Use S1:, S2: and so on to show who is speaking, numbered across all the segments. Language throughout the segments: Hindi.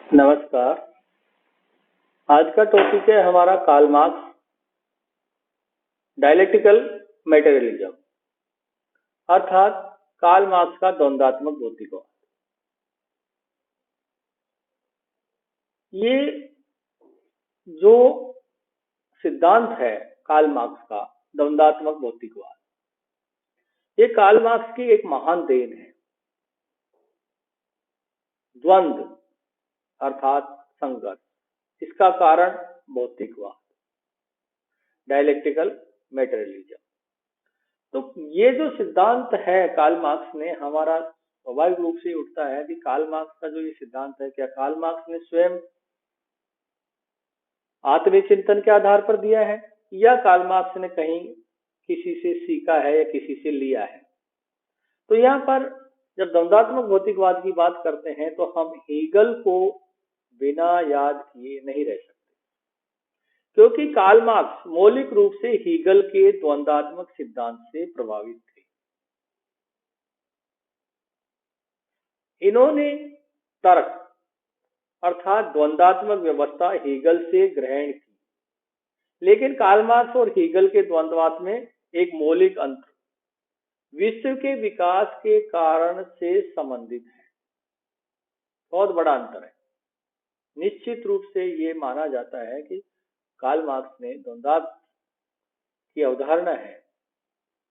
S1: नमस्कार। आज का टॉपिक है हमारा कार्ल मार्क्स डायलेक्टिकल मटेरियलिज्म अर्थात कार्ल मार्क्स का द्वंद्वात्मक भौतिकवाद। ये जो सिद्धांत है कार्ल मार्क्स का द्वंद्वात्मक भौतिकवाद, ये कार्ल मार्क्स की एक महान देन है। द्वंद्व अर्थात संघर्ष, इसका कारण भौतिकवाद, डायलेक्टिकल मटेरियलिज्म। तो ये जो सिद्धांत है कार्ल मार्क्स ने, हमारा स्वाभाविक रूप से उठता है कि कार्ल मार्क्स का जो ये सिद्धांत है, क्या कार्ल मार्क्स ने स्वयं आत्मचिंतन के आधार पर दिया है या कार्ल मार्क्स ने कहीं किसी से सीखा है या किसी से लिया है। तो यहाँ पर जब द्वंद्वात्मक भौतिकवाद की बात करते हैं तो हम हीगल को बिना याद किए नहीं रह सकते, क्योंकि कार्ल मार्क्स मौलिक रूप से हीगल के द्वंद्वात्मक सिद्धांत से प्रभावित थे। इन्होंने तर्क अर्थात द्वंद्वात्मक व्यवस्था हीगल से ग्रहण की, लेकिन कार्ल मार्क्स और हीगल के द्वंद्ववाद में एक मौलिक अंतर विश्व के विकास के कारण से संबंधित है। बहुत बड़ा अंतर है। निश्चित रूप से ये माना जाता है कि कार्ल मार्क्स ने द्वंद्वात्मक की अवधारणा है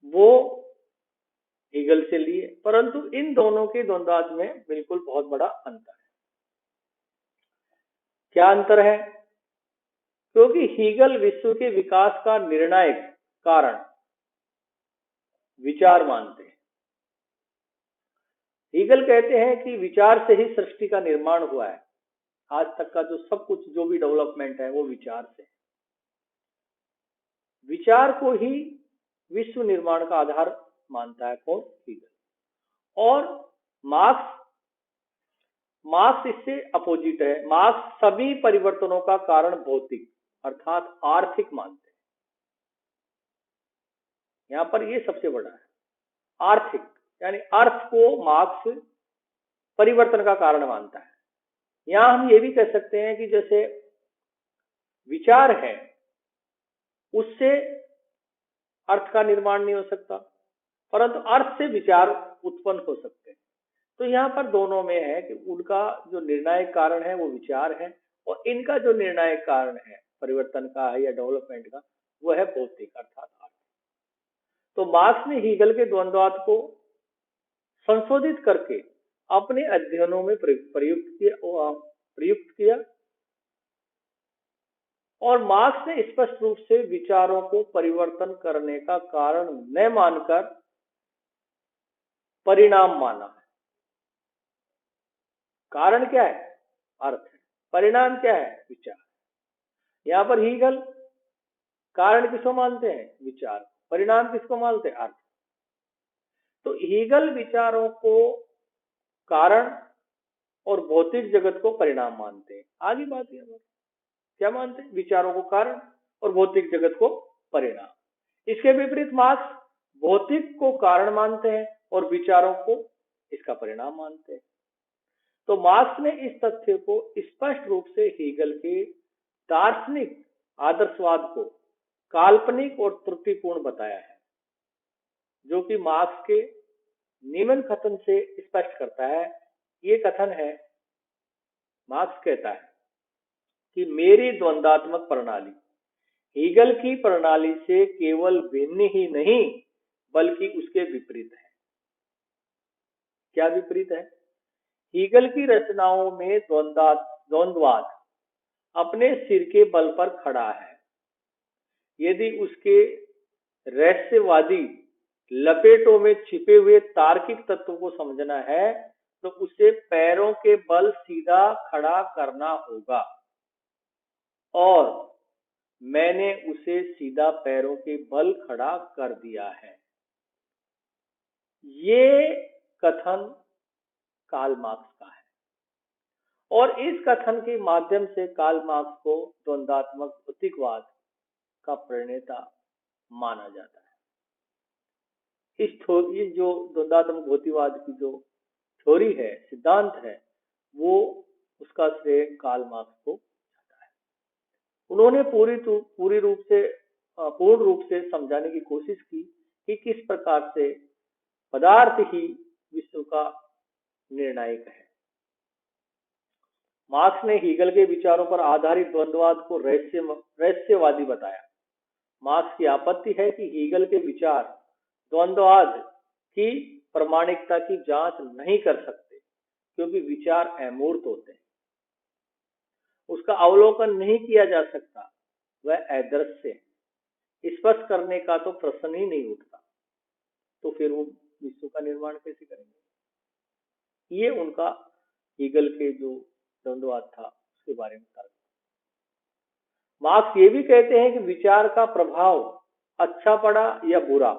S1: वो हीगल से लिए, परंतु इन दोनों के द्वंद्वात्मक में बिल्कुल बहुत बड़ा अंतर है। क्या अंतर है? क्योंकि हीगल विश्व के विकास का निर्णायक कारण विचार मानते हैं। हीगल कहते हैं कि विचार से ही सृष्टि का निर्माण हुआ है। आज तक का जो सब कुछ, जो भी डेवलपमेंट है, वो विचार से। विचार को ही विश्व निर्माण का आधार मानता है कौन? हीगल। और मार्क्स इससे अपोजिट है। मार्क्स सभी परिवर्तनों का कारण भौतिक अर्थात आर्थिक मानते हैं। यहां पर ये सबसे बड़ा है, आर्थिक, यानी अर्थ को मार्क्स परिवर्तन का कारण मानता है। यहां हम ये भी कह सकते हैं कि जैसे विचार है, उससे अर्थ का निर्माण नहीं हो सकता, परंतु अर्थ से विचार उत्पन्न हो सकते हैं। तो यहाँ पर दोनों में है कि उनका जो निर्णायक कारण है वो विचार है, और इनका जो निर्णायक कारण है परिवर्तन का या डेवलपमेंट का, वो है भौतिक अर्थात अर्थ। तो मार्क्स ने हीगल के द्वंद्ववाद को संशोधित करके अपने अध्ययनों में प्रयुक्त किया, और मार्क्स ने स्पष्ट रूप से विचारों को परिवर्तन करने का कारण न मानकर परिणाम माना है। कारण क्या है? अर्थ है। परिणाम क्या है? विचार। यहां पर हीगल कारण किसको मानते हैं? विचार। परिणाम किसको मानते हैं? अर्थ। तो हीगल विचारों को कारण और भौतिक जगत को परिणाम मानते हैं। आगे बात है, क्या मानते हैं? विचारों को कारण और भौतिक जगत को परिणाम। इसके विपरीत मार्क्स भौतिक को कारण मानते हैं और विचारों को इसका परिणाम मानते हैं। तो मार्क्स ने इस तथ्य को स्पष्ट रूप से हीगल के दार्शनिक आदर्शवाद को काल्पनिक और त्रुटिपूर्ण बताया है, जो कि मार्क्स के नीमन कथन से स्पष्ट करता है। ये कथन है, मार्क्स कहता है कि मेरी द्वंद्वात्मक प्रणाली हीगल की प्रणाली से केवल भिन्न ही नहीं बल्कि उसके विपरीत है। क्या विपरीत है? हीगल की रचनाओं में द्वंद्ववाद अपने सिर के बल पर खड़ा है। यदि उसके रहस्यवादी लपेटों में छिपे हुए तार्किक तत्व को समझना है तो उसे पैरों के बल सीधा खड़ा करना होगा, और मैंने उसे सीधा पैरों के बल खड़ा कर दिया है। ये कथन कार्ल मार्क्स का है, और इस कथन के माध्यम से कार्ल मार्क्स को द्वंद्वात्मक भौतिकवाद का प्रणेता माना जाता है। ये जो द्वंद्वात्मक भौतिकवाद की जो थ्योरी है, सिद्धांत है, वो उसका श्रेय कार्ल मार्क्स को जाता है। उन्होंने पूर्ण रूप से समझाने की कोशिश की कि किस प्रकार से पदार्थ ही विश्व का निर्णायक है। मार्क्स ने हीगल के विचारों पर आधारित द्वंद्ववाद को रहस्यवादी बताया। मार्क्स की आपत्ति है कि हीगल के विचार द्वंद्ववाद की प्रामाणिकता की जांच नहीं कर सकते, क्योंकि विचार अमूर्त होते हैं, उसका अवलोकन नहीं किया जा सकता, वह अदृश्य है। स्पष्ट करने का तो प्रश्न ही नहीं उठता, तो फिर वो विश्व का निर्माण कैसे करेंगे। ये उनका हीगल के जो द्वंद्ववाद था उसके बारे में था। मार्क्स ये भी कहते हैं कि विचार का प्रभाव अच्छा पड़ा या बुरा,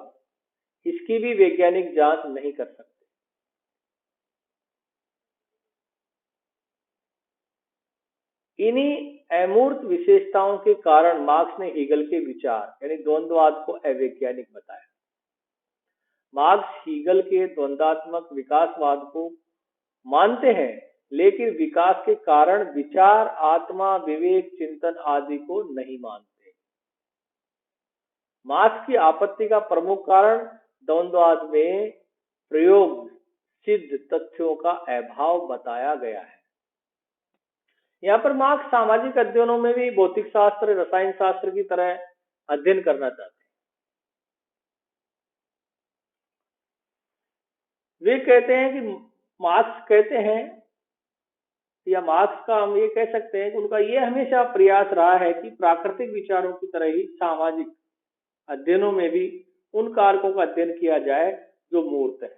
S1: इसकी भी वैज्ञानिक जांच नहीं कर सकते। इन्हीं अमूर्त विशेषताओं के कारण मार्क्स ने हीगल के विचार यानी द्वंद्ववाद को अवैज्ञानिक बताया। मार्क्स हीगल के द्वंद्वात्मक विकासवाद को मानते हैं, लेकिन विकास के कारण विचार, आत्मा, विवेक, चिंतन आदि को नहीं मानते। मार्क्स की आपत्ति का प्रमुख कारण द्वंद्ववाद में प्रयोग सिद्ध तथ्यों का अभाव बताया गया है। यहाँ पर मार्क्स सामाजिक अध्ययनों में भी भौतिक शास्त्र, रसायन शास्त्र की तरह अध्ययन करना चाहते हैं। वे कहते हैं कि मार्क्स कहते हैं, या मार्क्स का हम ये कह सकते हैं कि उनका ये हमेशा प्रयास रहा है कि प्राकृतिक विचारों की तरह ही सामाजिक अध्ययनों में भी उन कारकों का अध्ययन किया जाए जो मूर्त है,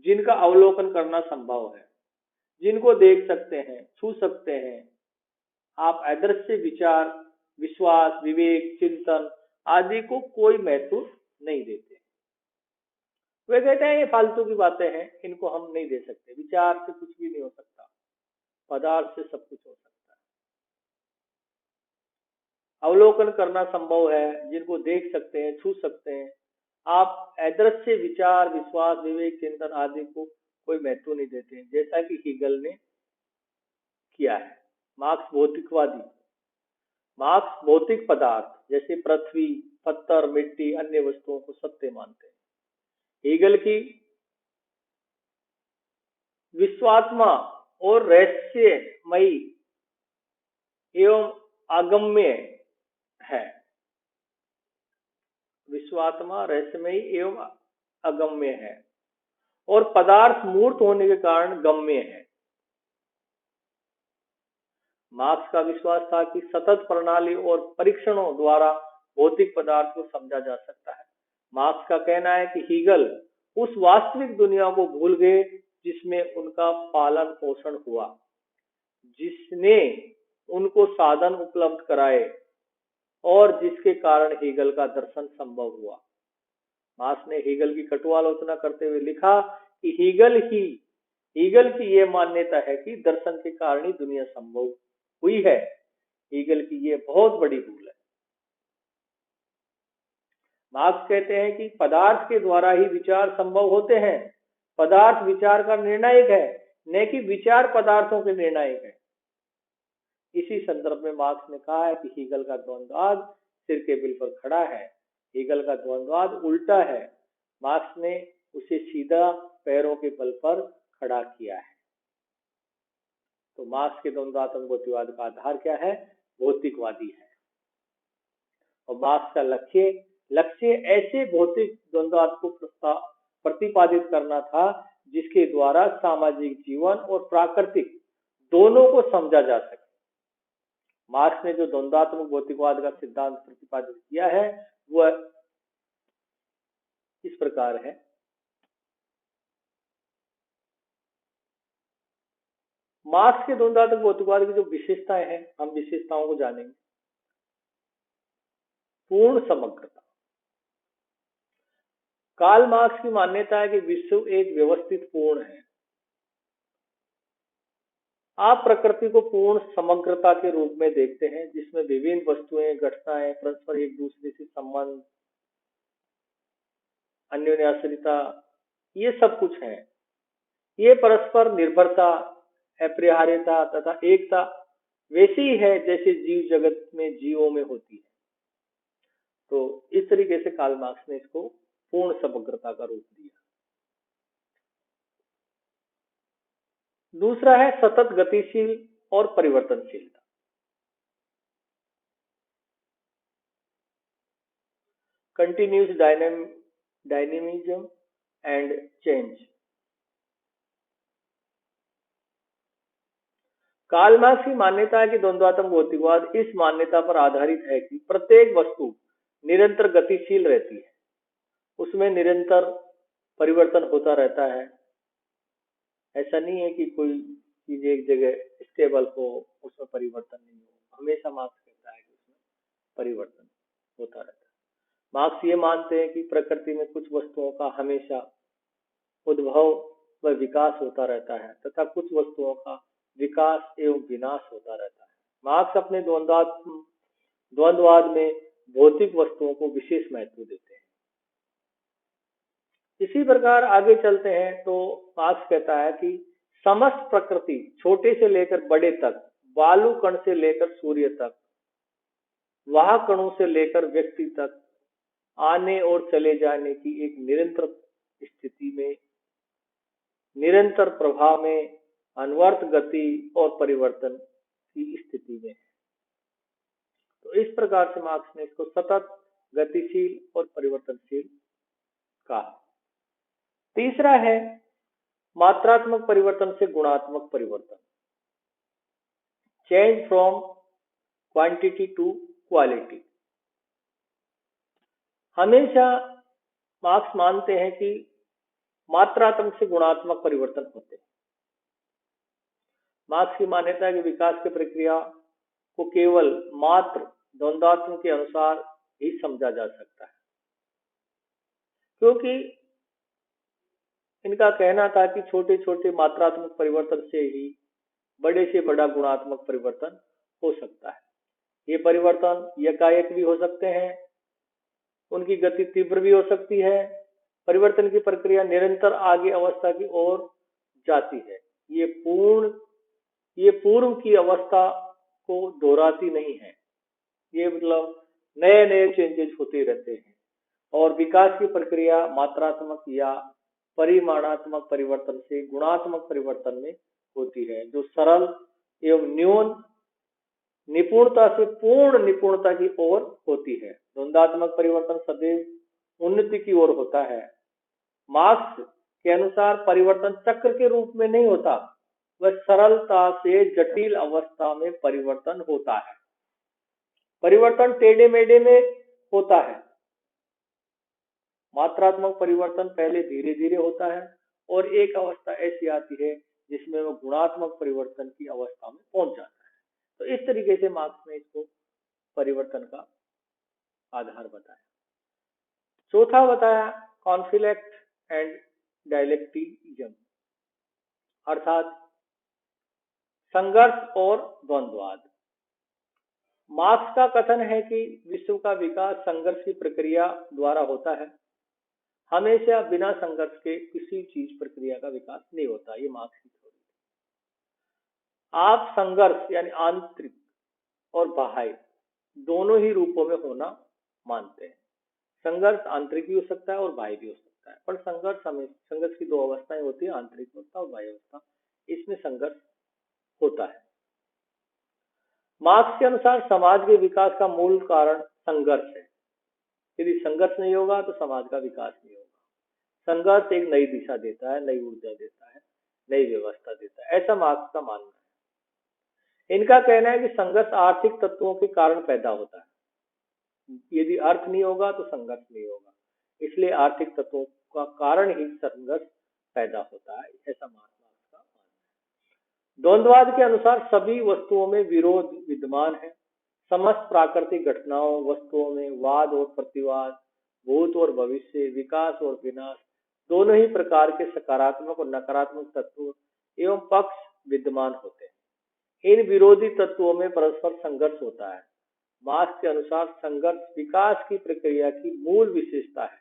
S1: जिनका अवलोकन करना संभव है, जिनको देख सकते हैं, छू सकते हैं। आप अदृश्य विचार, विश्वास, विवेक, चिंतन आदि को कोई महत्व नहीं देते। वे कहते हैं ये फालतू की बातें हैं, इनको हम नहीं दे सकते। विचार से कुछ भी नहीं हो सकता, पदार्थ से सब कुछ हो सकता है। अवलोकन करना संभव है, जिनको देख सकते हैं, छू सकते हैं। आप अदृश्य विचार, विश्वास, विवेक, चिंतन आदि को कोई महत्व नहीं देते, जैसा कि हीगल ने किया है। मार्क्स भौतिकवादी। मार्क्स भौतिक पदार्थ जैसे पृथ्वी, पत्थर, मिट्टी, अन्य वस्तुओं को सत्य मानते हैं। हीगल की विश्वात्मा और रहस्यमयी एवं अगम्य है। विश्वात्मा रहस्यमयी एवं अगम्य है और पदार्थ मूर्त होने के कारण गम्य है। मार्क्स का विश्वास था कि सतत प्रणाली और परीक्षणों द्वारा भौतिक पदार्थ को समझा जा सकता है। मार्क्स का कहना है कि हीगल उस वास्तविक दुनिया को भूल गए जिसमें उनका पालन पोषण हुआ, जिसने उनको साधन उपलब्ध कराए और जिसके कारण हीगल का दर्शन संभव हुआ। मार्क्स ने हीगल की कटु आलोचना करते हुए लिखा कि हीगल की यह मान्यता है कि दर्शन के कारण ही दुनिया संभव हुई है। हीगल की यह बहुत बड़ी भूल है। मार्क्स कहते हैं कि पदार्थ के द्वारा ही विचार संभव होते हैं। पदार्थ विचार का निर्णायक है, न कि विचार पदार्थों के निर्णायक है। इसी संदर्भ में मार्क्स ने कहा है कि हीगल का द्वंद्ववाद सिर के बिल पर खड़ा है। हीगल का द्वंद्ववाद उल्टा है। मार्क्स ने उसे सीधा पैरों के बल पर खड़ा किया है। तो मार्क्स के द्वंद्वात्मक भौतिकवाद का आधार क्या है? भौतिकवादी है। और मार्क्स का लक्ष्य ऐसे भौतिक द्वंद्वाद को प्रतिपादित करना था जिसके द्वारा सामाजिक जीवन और प्राकृतिक दोनों को समझा जा सके। मार्क्स ने जो द्वंद्वात्मक भौतिकवाद का सिद्धांत प्रतिपादित किया है वह इस प्रकार है। मार्क्स के द्वंद्वात्मक भौतिकवाद की जो विशेषताएं हैं, हम विशेषताओं को जानेंगे। पूर्ण समग्रता। कार्ल मार्क्स की मान्यता है कि विश्व एक व्यवस्थित पूर्ण है। आप प्रकृति को पूर्ण समग्रता के रूप में देखते हैं, जिसमें विभिन्न वस्तुएं, घटनाएं परस्पर एक दूसरे से संबंध, अन्योन्याश्रिता, ये सब कुछ है। ये परस्पर निर्भरता अपरिहार्यता तथा एकता वैसी ही है जैसे जीव जगत में जीवों में होती है। तो इस तरीके से कार्ल मार्क्स ने इसको पूर्ण समग्रता का रूप दिया। दूसरा है सतत गतिशील और परिवर्तनशीलता। Continuous dynamism and change. Karl Marx की मान्यता है कि द्वंद्वात्मक भौतिकवाद इस मान्यता पर आधारित है कि प्रत्येक वस्तु निरंतर गतिशील रहती है, उसमें निरंतर परिवर्तन होता रहता है। ऐसा नहीं है कि कोई चीज एक जगह स्टेबल हो, उसमें परिवर्तन नहीं हो। हमेशा मार्क्स कहता है कि उसमें परिवर्तन होता रहता है। मार्क्स ये मानते हैं कि प्रकृति में कुछ वस्तुओं का हमेशा उद्भव व विकास होता रहता है तथा कुछ वस्तुओं का विकास एवं विनाश होता रहता है। मार्क्स अपने द्वंद्ववाद में भौतिक वस्तुओं को विशेष महत्व देते हैं। इसी प्रकार आगे चलते हैं तो मार्क्स कहता है कि समस्त प्रकृति छोटे से लेकर बड़े तक, बालू कण से लेकर सूर्य तक, वाह कणों से लेकर व्यक्ति तक आने और चले जाने की एक निरंतर स्थिति में, निरंतर प्रभाव में, अनवर्त गति और परिवर्तन की स्थिति में है। तो इस प्रकार से मार्क्स ने इसको सतत, गतिशील और परिवर्तनशील कहा। तीसरा है मात्रात्मक परिवर्तन से गुणात्मक परिवर्तन, change from quantity to quality. हमेशा मार्क्स मानते हैं कि मात्रात्मक से गुणात्मक परिवर्तन होते हैं। मार्क्स की मान्यता है कि विकास की प्रक्रिया को केवल मात्र द्वंद्वात्मक के अनुसार ही समझा जा सकता है, क्योंकि इनका कहना था कि छोटे छोटे मात्रात्मक परिवर्तन से ही बड़े से बड़ा गुणात्मक परिवर्तन हो सकता है। ये परिवर्तन एकाएक भी हो सकते हैं, उनकी गति तीव्र भी हो सकती है। परिवर्तन की प्रक्रिया निरंतर आगे अवस्था की ओर जाती है। ये पूर्व की अवस्था को दोहराती नहीं है। ये मतलब नए नए चेंजेस होते रहते हैं और विकास की प्रक्रिया मात्रात्मक या परिमाणात्मक परिवर्तन से गुणात्मक परिवर्तन में होती है, जो सरल एवं न्यून निपुणता से पूर्ण निपुणता की ओर होती है। द्वंद्वात्मक परिवर्तन सदैव उन्नति की ओर होता है। मार्क्स के अनुसार परिवर्तन चक्र के रूप में नहीं होता, वह सरलता से जटिल अवस्था में परिवर्तन होता है। परिवर्तन टेढ़े मेढ़े में होता है। मात्रात्मक परिवर्तन पहले धीरे धीरे होता है और एक अवस्था ऐसी आती है जिसमें वह गुणात्मक परिवर्तन की अवस्था में पहुंच जाता है। तो इस तरीके से मार्क्स ने इसको परिवर्तन का आधार बताया। चौथा बताया कॉन्फ्लिक्ट एंड डायलेक्टिज्म, अर्थात संघर्ष और द्वंद्ववाद। मार्क्स का कथन है कि विश्व का विकास संघर्ष की प्रक्रिया द्वारा होता है। हमेशा बिना संघर्ष के किसी चीज प्रक्रिया का विकास नहीं होता। ये मार्क्स की थ्योरी है। आप संघर्ष यानी आंतरिक और बाह्य दोनों ही रूपों में होना मानते हैं। संघर्ष आंतरिक भी हो सकता है और बाह्य भी हो सकता है, पर संघर्ष की दो अवस्थाएं होती है, आंतरिक अवस्था और बाह्य अवस्था। इसमें संघर्ष होता है। मार्क्स के अनुसार समाज के विकास का मूल कारण संघर्ष है। यदि संघर्ष नहीं होगा तो समाज का विकास नहीं होगा। संघर्ष एक नई दिशा देता है, नई ऊर्जा देता है, नई व्यवस्था देता है, ऐसा मार्क्स का मानना है। इनका कहना है कि संघर्ष आर्थिक तत्वों के कारण पैदा होता है। यदि अर्थ नहीं होगा तो संघर्ष नहीं होगा, इसलिए आर्थिक तत्वों का कारण ही संघर्ष पैदा होता है, ऐसा मार्क्स का मानना है। द्वंद्ववाद के अनुसार सभी वस्तुओं में विरोध विद्यमान है। समस्त प्राकृतिक घटनाओं वस्तुओं में वाद और प्रतिवाद, भूत और भविष्य, विकास और विनाश, दोनों ही प्रकार के सकारात्मक और नकारात्मक तत्व एवं पक्ष विद्यमान होते हैं। इन विरोधी तत्वों में परस्पर संघर्ष होता है। मार्क्स के अनुसार संघर्ष विकास की प्रक्रिया की मूल विशेषता है।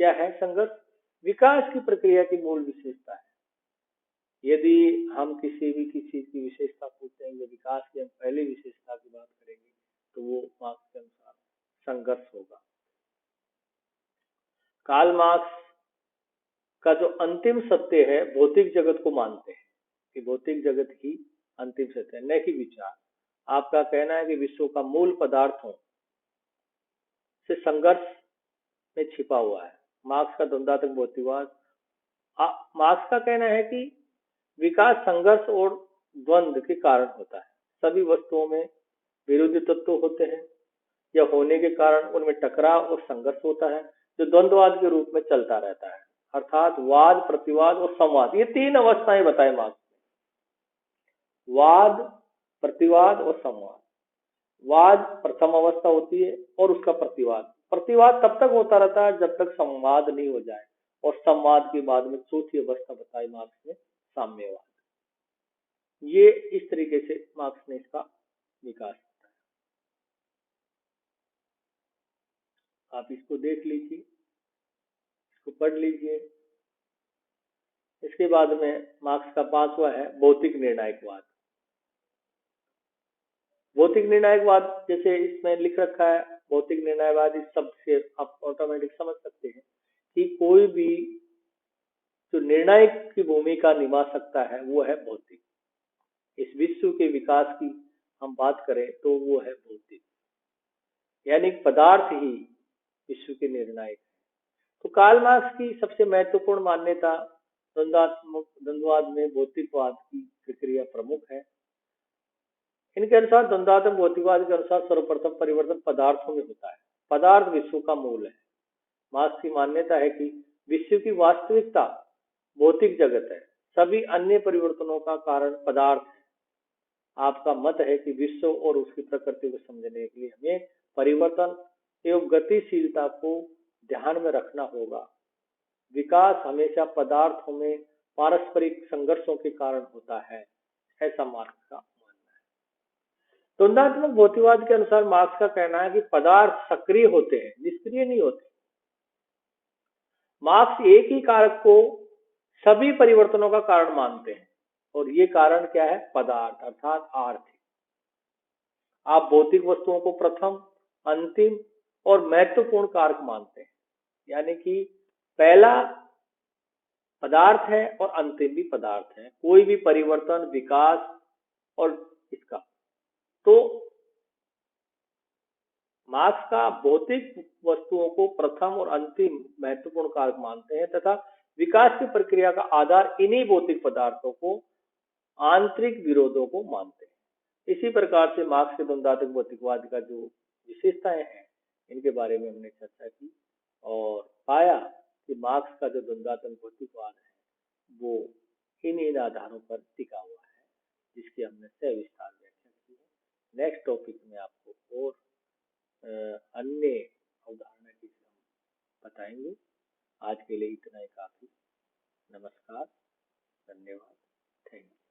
S1: क्या है संघर्ष? विकास की प्रक्रिया की मूल विशेषता है। यदि हम किसी भी किसी की विशेषता पूछते हैं, विकास की हम पहली विशेषता की बात करेंगे तो वो मार्क्स के अनुसार संघर्ष होगा। कार्ल मार्क्स का जो अंतिम सत्य है, भौतिक जगत को मानते हैं कि भौतिक जगत ही अंतिम सत्य है, न कि विचार। आपका कहना है कि विश्व का मूल पदार्थों से संघर्ष में छिपा हुआ है। मार्क्स का द्वंद्वात्मक भौतिकवाद, मार्क्स का कहना है कि विकास संघर्ष और द्वंद्व के कारण होता है। सभी वस्तुओं में विरोधी तत्व होते हैं या होने के कारण उनमें टकराव और संघर्ष होता है, जो द्वंद्ववाद के रूप में चलता रहता है। अर्थात वाद, प्रतिवाद और संवाद, ये तीन अवस्थाएं बताए मार्क्स ने। वाद, प्रतिवाद और संवाद। वाद प्रथम अवस्था होती है और उसका प्रतिवाद तब तक होता रहता है जब तक संवाद नहीं हो जाए, और संवाद के बाद में चौथी अवस्था बताई मार्क्स ने, साम्यवाद। ये इस तरीके से मार्क्स ने इसका विकास बताया। आप इसको देख लीजिए, इसको पढ़ लीजिए। इसके बाद में मार्क्स का 5वां है भौतिक निर्णायकवाद। भौतिक निर्णायकवाद जैसे इसमें लिख रखा है, भौतिक निर्णायकवाद, इस शब्द से आप ऑटोमेटिक समझ सकते हैं कि कोई भी जो निर्णायक की भूमिका निभा सकता है वो है भौतिक। इस विश्व के विकास की हम बात करें तो वो है भौतिक, यानी पदार्थ ही विश्व के निर्णायक है। तो कार्ल मार्क्स की सबसे महत्वपूर्ण मान्यता द्वंद्ववाद में भौतिकवाद की प्रक्रिया प्रमुख है। इनके अनुसार द्वंद्वात्मक भौतिकवाद के अनुसार सर्वप्रथम परिवर्तन पदार्थों में होता है। पदार्थ विश्व का मूल है। मार्क्स की मान्यता है कि विश्व की वास्तविकता भौतिक जगत है, सभी अन्य परिवर्तनों का कारण पदार्थ है। आपका मत है कि विश्व और उसकी प्रकृति को समझने के लिए हमें परिवर्तन एवं गतिशीलता को ध्यान में रखना होगा। विकास हमेशा पदार्थों में पारस्परिक संघर्षों के कारण होता है, ऐसा मार्क्स का मानना है। द्वंद्वात्मक भौतिकवाद के अनुसार मार्क्स का कहना है कि पदार्थ सक्रिय होते हैं, निष्क्रिय नहीं होते। मार्क्स एक ही कारक को सभी परिवर्तनों का कारण मानते हैं, और ये कारण क्या है? पदार्थ, अर्थात अर्थ। आप भौतिक वस्तुओं को प्रथम, अंतिम और महत्वपूर्ण कारक मानते हैं, यानी कि पहला पदार्थ है और अंतिम भी पदार्थ है। कोई भी परिवर्तन, विकास और इसका, तो मार्क्स का भौतिक वस्तुओं को प्रथम और अंतिम महत्वपूर्ण कारक मानते हैं तथा विकास की प्रक्रिया का आधार इन्हीं भौतिक पदार्थों को, आंतरिक विरोधों को मानते हैं। इसी प्रकार से मार्क्स के द्वंद्वात्मक भौतिकवाद का जो विशेषताएं हैं, इनके बारे में हमने चर्चा की और पाया कि मार्क्स का जो द्वंद्वात्मक भौतिकवाद है वो इन आधारों पर टिका हुआ है, जिसकी हमने सविस्तार व्याख्या की है। नेक्स्ट टॉपिक में आपको और अन्य अवधारणा की हम बताएंगे। आज के लिए इतना ही काफी। नमस्कार, धन्यवाद, थैंक यू।